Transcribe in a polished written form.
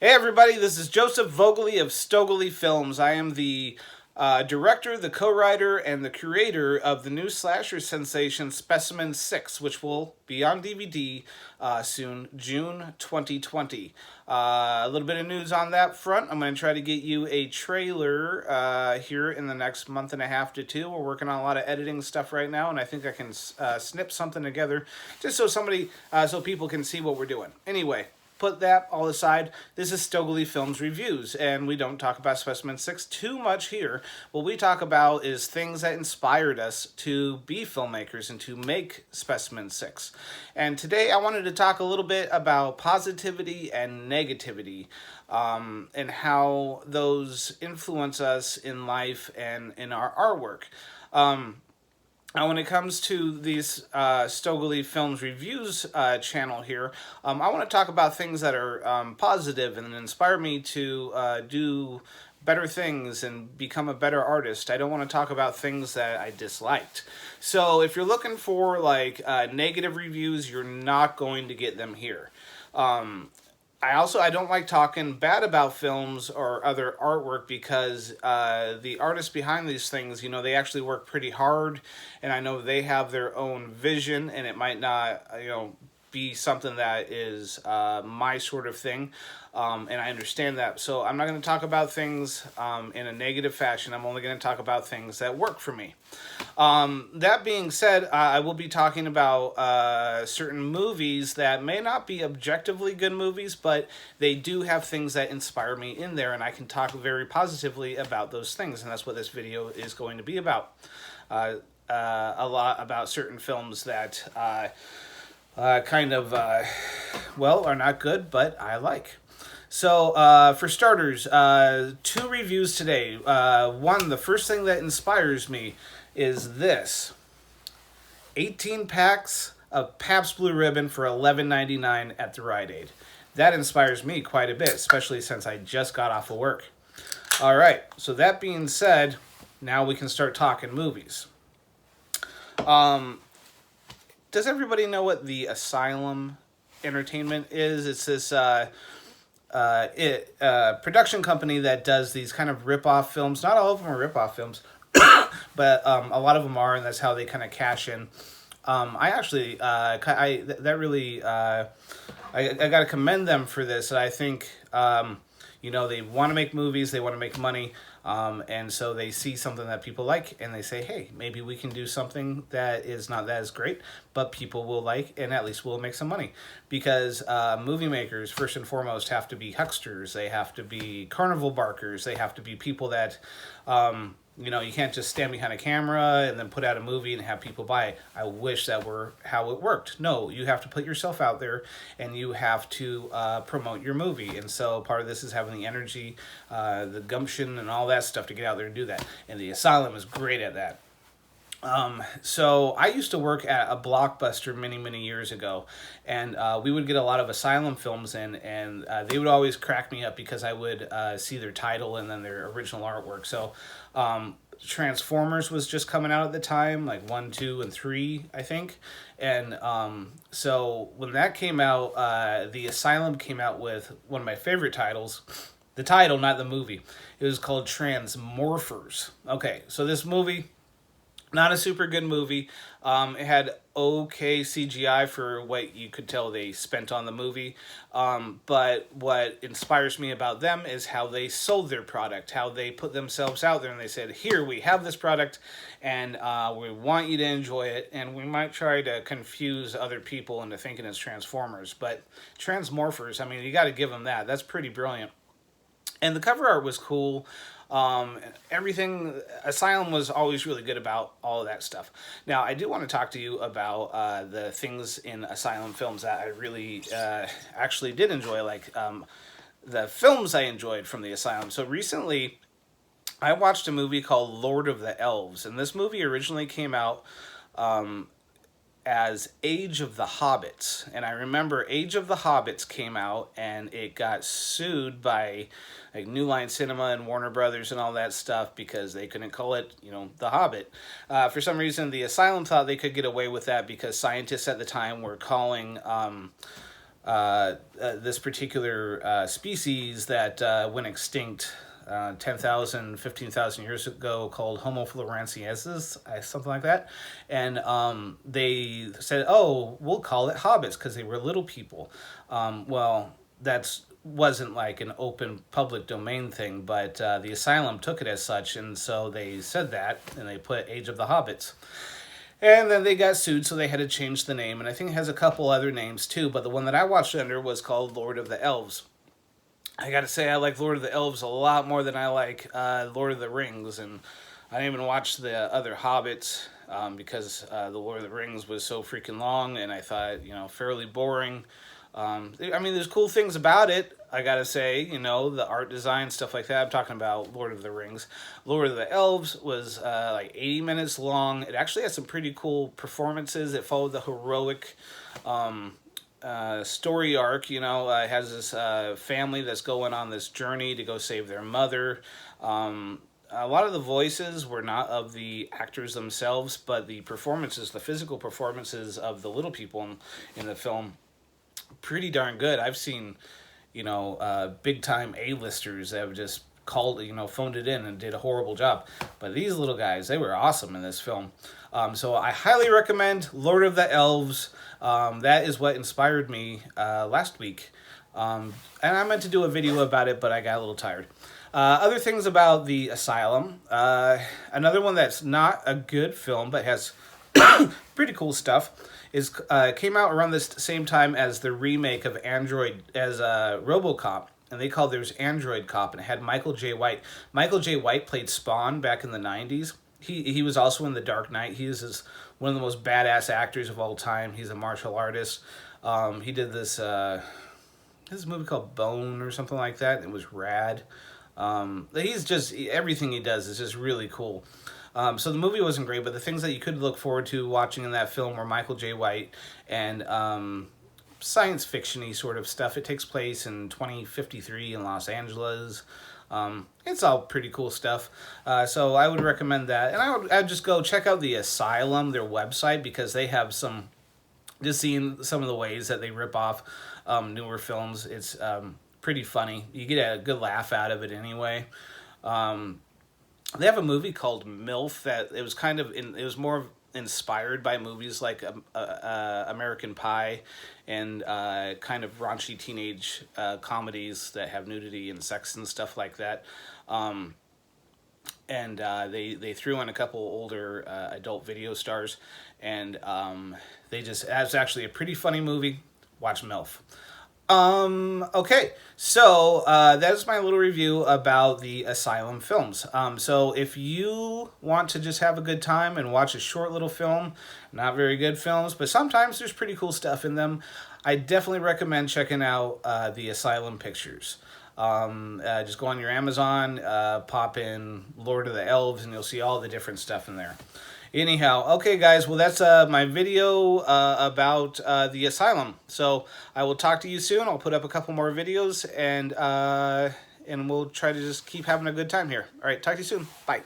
Hey everybody, this is Joseph Vogely of Stoegele Films. I am the director, the co-writer, and the creator of the new slasher sensation Specimen 6, which will be on DVD soon, June 2020. A little bit of news on that front. I'm going to try to get you a trailer here in the next month and a half to two. We're working on a lot of editing stuff right now, and I think I can snip something together just so people can see what we're doing. Anyway, put that all aside. This is Stoegele Films Reviews, and we don't talk about Specimen 6 too much here. What we talk about is things that inspired us to be filmmakers and to make Specimen 6. And today I wanted to talk a little bit about positivity and negativity, and how those influence us in life and in our artwork. Now, when it comes to these Stoegele Films Reviews channel here, I want to talk about things that are positive and inspire me to do better things and become a better artist. I don't want to talk about things that I disliked. So if you're looking for negative reviews, you're not going to get them here. I don't like talking bad about films or other artwork because the artists behind these things, they actually work pretty hard, and I know they have their own vision, and it might not, be something that is my sort of thing, and I understand that. So I'm not going to talk about things in a negative fashion. I'm only going to talk about things that work for me. That being said, I will be talking about certain movies that may not be objectively good movies, but they do have things that inspire me in there, and I can talk very positively about those things, and that's what this video is going to be about. A lot about certain films that are not good, but I like. So, for starters, two reviews today. One, the first thing that inspires me is this. 18 packs of Pabst Blue Ribbon for $11.99 at the Rite Aid. That inspires me quite a bit, especially since I just got off of work. All right, so that being said, now we can start talking movies. Does everybody know what the Asylum Entertainment is? It's this production company that does these kind of rip-off films. Not all of them are rip-off films, but a lot of them are, and that's how they kind of cash in. I got to commend them for this. I think they want to make movies, they want to make money, and so they see something that people like, and they say, hey, maybe we can do something that is not that as great, but people will like, and at least we'll make some money. Because movie makers, first and foremost, have to be hucksters, they have to be carnival barkers, they have to be people that... you can't just stand behind a camera and then put out a movie and have people buy it. I wish that were how it worked. No, you have to put yourself out there, and you have to promote your movie. And so part of this is having the energy, the gumption, and all that stuff to get out there and do that. And the Asylum is great at that. So I used to work at a Blockbuster many years ago, and we would get a lot of Asylum films in, and they would always crack me up because I would see their title and then their original artwork. So Transformers was just coming out at the time, like 1, 2, and 3, I think. And so when that came out, the Asylum came out with one of my favorite titles. The title, not the movie. It was called Transmorphers. Okay, so this movie... not a super good movie. It had okay CGI for what you could tell they spent on the movie. But what inspires me about them is how they sold their product, how they put themselves out there and they said, here, we have this product and we want you to enjoy it. And we might try to confuse other people into thinking it's Transformers. But Transmorphers, you got to give them that. That's pretty brilliant. And the cover art was cool. Everything, Asylum was always really good about all of that stuff. Now, I do want to talk to you about the things in Asylum films that I really actually did enjoy, like the films I enjoyed from the Asylum. So recently, I watched a movie called Lord of the Elves, and this movie originally came out as Age of the Hobbits. And I remember Age of the Hobbits came out and it got sued by like New Line Cinema and Warner Brothers and all that stuff because they couldn't call it, The Hobbit. For some reason, the Asylum thought they could get away with that because scientists at the time were calling this particular species that went extinct 10,000, 15,000 years ago, called Homo floresiensis, something like that. And they said, oh, we'll call it hobbits because they were little people. Well, that's wasn't like an open public domain thing, but the Asylum took it as such, and so they said that, and they put Age of the Hobbits. And then they got sued, so they had to change the name, and I think it has a couple other names too, but the one that I watched under was called Lord of the Elves. I gotta say, I like Lord of the Elves a lot more than I like Lord of the Rings, and I didn't even watch the other Hobbits because the Lord of the Rings was so freaking long, and I thought, fairly boring. I mean, there's cool things about it, I gotta say, the art design, stuff like that. I'm talking about Lord of the Rings. Lord of the Elves was like 80 minutes long. It actually had some pretty cool performances. It followed the heroic story arc. It has this family that's going on this journey to go save their mother. A lot of the voices were not of the actors themselves, but the performances, the physical performances of the little people in the film, pretty darn good. I've seen, big time A-listers that have just called, phoned it in and did a horrible job. But these little guys, they were awesome in this film. So I highly recommend Lord of the Elves. That is what inspired me last week. And I meant to do a video about it, but I got a little tired. Other things about the Asylum. Another one that's not a good film, but has pretty cool stuff, is came out around this same time as the remake of RoboCop, and they called theirs Android Cop, and it had Michael J. White. Michael J. White played Spawn back in the 90s. He was also in The Dark Knight. He is one of the most badass actors of all time. He's a martial artist. He did this movie called Bone or something like that. It was rad. He's just, everything he does is just really cool. So the movie wasn't great, but the things that you could look forward to watching in that film were Michael J. White and science fiction-y sort of stuff. It takes place in 2053 in Los Angeles. It's all pretty cool stuff. So I would recommend that. And I'd just go check out the Asylum, their website, because they have just seeing some of the ways that they rip off newer films. It's pretty funny. You get a good laugh out of it anyway. They have a movie called MILF that it was more inspired by movies like American Pie and kind of raunchy teenage comedies that have nudity and sex and stuff like that. And they threw in a couple older adult video stars, and it's actually a pretty funny movie. Watch MILF. Okay, so that's my little review about the Asylum films. So if you want to just have a good time and watch a short little film, not very good films, but sometimes there's pretty cool stuff in them, I definitely recommend checking out the Asylum pictures. Just go on your Amazon, pop in Lord of the Elves, and you'll see all the different stuff in there. Anyhow, okay, guys, well, that's my video about the Asylum. So I will talk to you soon. I'll put up a couple more videos, and we'll try to just keep having a good time here. All right, talk to you soon. Bye.